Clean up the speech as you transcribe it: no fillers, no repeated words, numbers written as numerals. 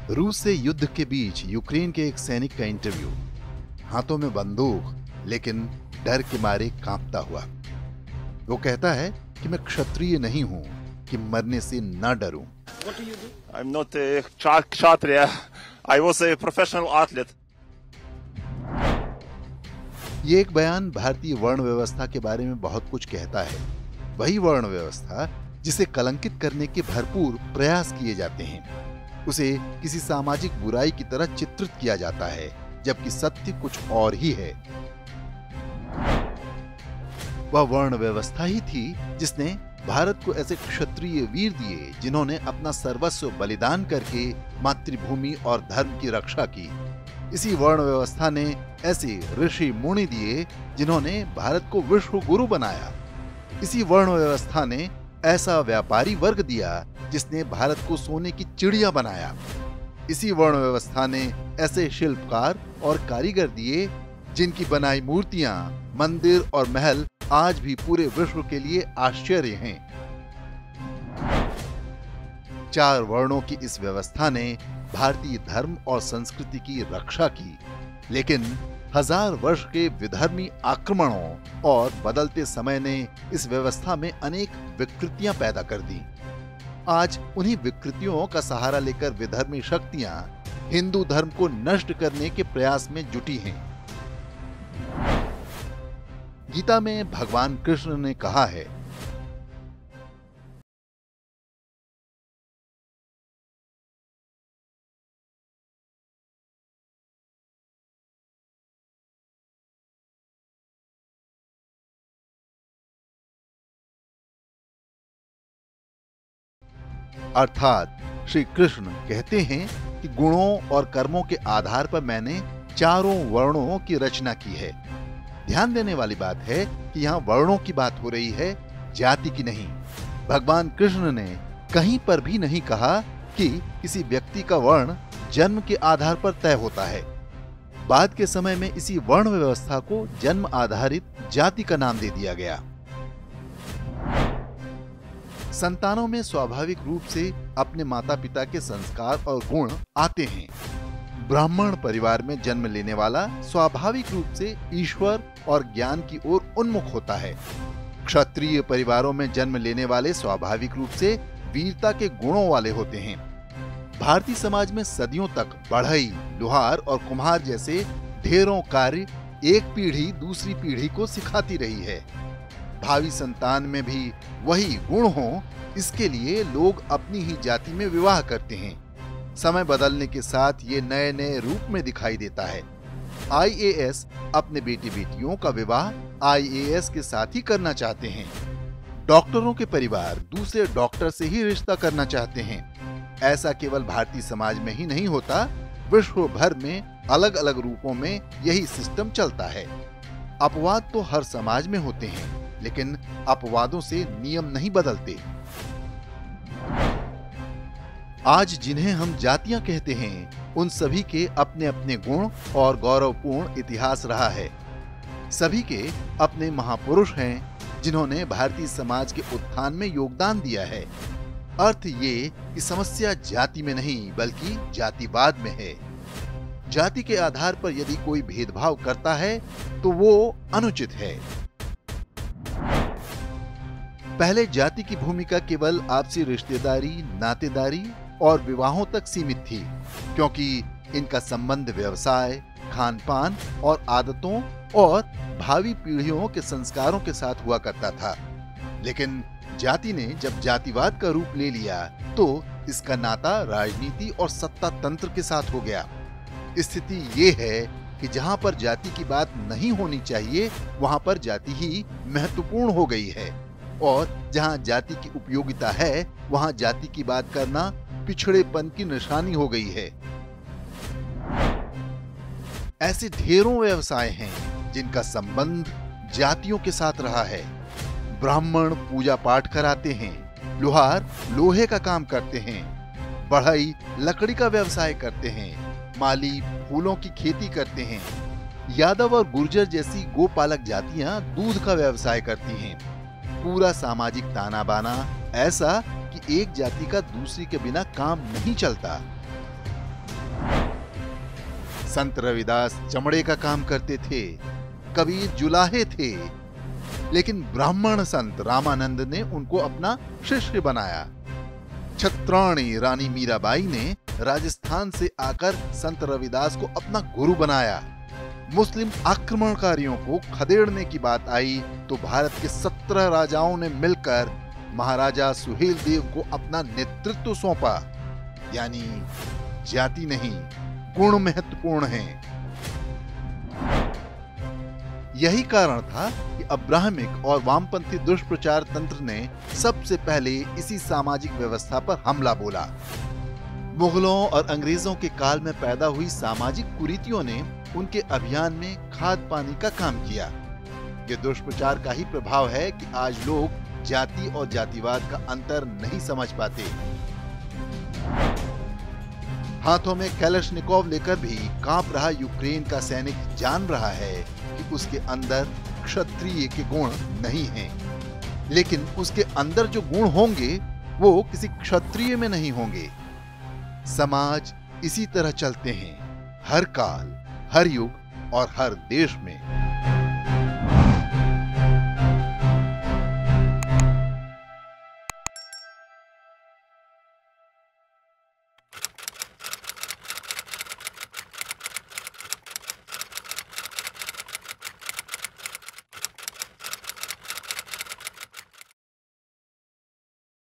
रूस से युद्ध के बीच यूक्रेन के एक सैनिक का इंटरव्यू। हाथों में बंदूक, लेकिन डर के मारे कांपता हुआ। वो कहता है कि मैं क्षत्रिय नहीं हूं कि मरने से ना डरूं। I'm not a kshatriya. I was a professional athlete. ये एक बयान भारतीय वर्ण व्यवस्था के बारे में बहुत कुछ कहता है। वही वर्ण व्यवस्था जिसे कलंकित करने के भरपूर प्रयास किए जाते हैं। उसे किसी सामाजिक बुराई की तरह चित्रित किया जाता है, जबकि सत्य कुछ और ही है। वह वर्ण व्यवस्था ही थी जिसने भारत को ऐसे क्षत्रिय वीर दिए जिन्होंने अपना सर्वस्व बलिदान करके मातृभूमि और धर्म की रक्षा की। इसी वर्ण व्यवस्था ने ऐसे ऋषि मुनि दिए जिन्होंने भारत को विश्व गुरु बनाया। इसी वर्ण व्यवस्था ने ऐसा व्यापारी वर्ग दिया जिसने भारत को सोने की चिड़िया बनाया। इसी वर्ण व्यवस्था ने ऐसे शिल्पकार और कारीगर दिए जिनकी बनाई मूर्तियां, मंदिर और महल आज भी पूरे विश्व के लिए आश्चर्य हैं। 4 वर्णों की इस व्यवस्था ने भारतीय धर्म और संस्कृति की रक्षा की, लेकिन 1000 वर्ष के विधर्मी आक्रमणों और बदलते समय ने इस व्यवस्था में अनेक विकृतियां पैदा कर दी। आज उन्हीं विकृतियों का सहारा लेकर विधर्मी शक्तियां हिंदू धर्म को नष्ट करने के प्रयास में जुटी हैं। गीता में भगवान कृष्ण ने कहा है, अर्थात श्री कृष्ण कहते हैं कि गुणों और कर्मों के आधार पर मैंने चारों वर्णों की रचना की है। ध्यान देने वाली बात है कि यहाँ वर्णों की बात हो रही है, जाति की नहीं। भगवान कृष्ण ने कहीं पर भी नहीं कहा कि किसी व्यक्ति का वर्ण जन्म के आधार पर तय होता है। बाद के समय में इसी वर्ण व्यवस्था को जन्म आधारित जाति का नाम दे दिया गया। संतानों में स्वाभाविक रूप से अपने माता पिता के संस्कार और गुण आते हैं। ब्राह्मण परिवार में जन्म लेने वाला स्वाभाविक रूप से ईश्वर और ज्ञान की ओर उन्मुख होता है। क्षत्रिय परिवारों में जन्म लेने वाले स्वाभाविक रूप से वीरता के गुणों वाले होते हैं। भारतीय समाज में सदियों तक बढ़ई, लोहार और कुम्हार जैसे ढेरों कार्य एक पीढ़ी दूसरी पीढ़ी को सिखाती रही है। भावी संतान में भी वही गुण हो, इसके लिए लोग अपनी ही जाति में विवाह करते हैं। समय बदलने के साथ ये नए नए रूप में दिखाई देता है। आईएएस अपने बेटी बेटियों का विवाह आईएएस के साथ ही करना चाहते हैं। डॉक्टरों के परिवार दूसरे डॉक्टर से ही रिश्ता करना चाहते हैं। ऐसा केवल भारतीय समाज में ही नहीं होता, विश्व भर में अलग अलग रूपों में यही सिस्टम चलता है। अपवाद तो हर समाज में होते हैं, लेकिन अपवादों से नियम नहीं बदलते। आज जिन्हें हम जातियां कहते हैं, उन सभी के अपने अपने गुण और गौरवपूर्ण इतिहास रहा है। सभी के अपने महापुरुष हैं जिन्होंने भारतीय समाज के उत्थान में योगदान दिया है। अर्थ ये कि समस्या जाति में नहीं बल्कि जातिवाद में है। जाति के आधार पर यदि कोई भेदभाव करता है तो वो अनुचित है। पहले जाति की भूमिका केवल आपसी रिश्तेदारी, नातेदारी और विवाहों तक सीमित थी, क्योंकि इनका संबंध व्यवसाय, खान-पान और आदतों और भावी पीढ़ियों के संस्कारों के साथ हुआ करता था। लेकिन जाति ने जब जातिवाद का रूप ले लिया तो इसका नाता राजनीति और सत्ता तंत्र के साथ हो गया। स्थिति ये है कि जहां पर जाति की बात नहीं होनी चाहिए, वहां पर जाति ही महत्वपूर्ण हो गई है, और जहां जाति की उपयोगिता है, वहां जाति की बात करना पिछड़ेपन की निशानी हो गई है। ऐसे ढेरों व्यवसाय हैं जिनका संबंध जातियों के साथ रहा है। ब्राह्मण पूजा पाठ कराते हैं, लोहार लोहे का काम करते हैं, बढ़ई लकड़ी का व्यवसाय करते हैं, माली फूलों की खेती करते हैं। यादव और गुर्जर जैसी गोपालक जातियां दूध का व्यवसाय करती हैं। पूरा सामाजिक ताना बाना ऐसा कि एक जाति का दूसरी के बिना काम नहीं चलता। संत रविदास चमड़े का काम करते थे, कबीर जुलाहे थे, लेकिन ब्राह्मण संत रामानंद ने उनको अपना शिष्य बनाया। छत्राणी रानी मीराबाई ने राजस्थान से आकर संत रविदास को अपना गुरु बनाया। मुस्लिम आक्रमणकारियों को खदेड़ने की बात आई तो भारत के 17 राजाओं ने मिलकर महाराजा सुहेल देव को अपना नेतृत्व सौंपा। यानी जाति नहीं, गुण महत्वपूर्ण हैं। यही कारण था कि अब्राहमिक और वामपंथी दुष्प्रचार तंत्र ने सबसे पहले इसी सामाजिक व्यवस्था पर हमला बोला। मुगलों और अंग्रेजों के काल में पैदा हुई सामाजिक कुरीतियों ने उनके अभियान में खाद पानी का काम किया। ये दुष्प्रचार का ही प्रभाव है कि आज लोग जाति और जातिवाद का अंतर नहीं समझ पाते। हाथों में कैलाशनिकोव लेकर भी कांप रहा यूक्रेन का सैनिक जान रहा है कि उसके अंदर क्षत्रिय के गुण नहीं हैं, लेकिन उसके अंदर जो गुण होंगे वो किसी क्षत्रिय में नहीं होंगे। समाज इसी तरह चलते हैं, हर काल, हर युग और हर देश में।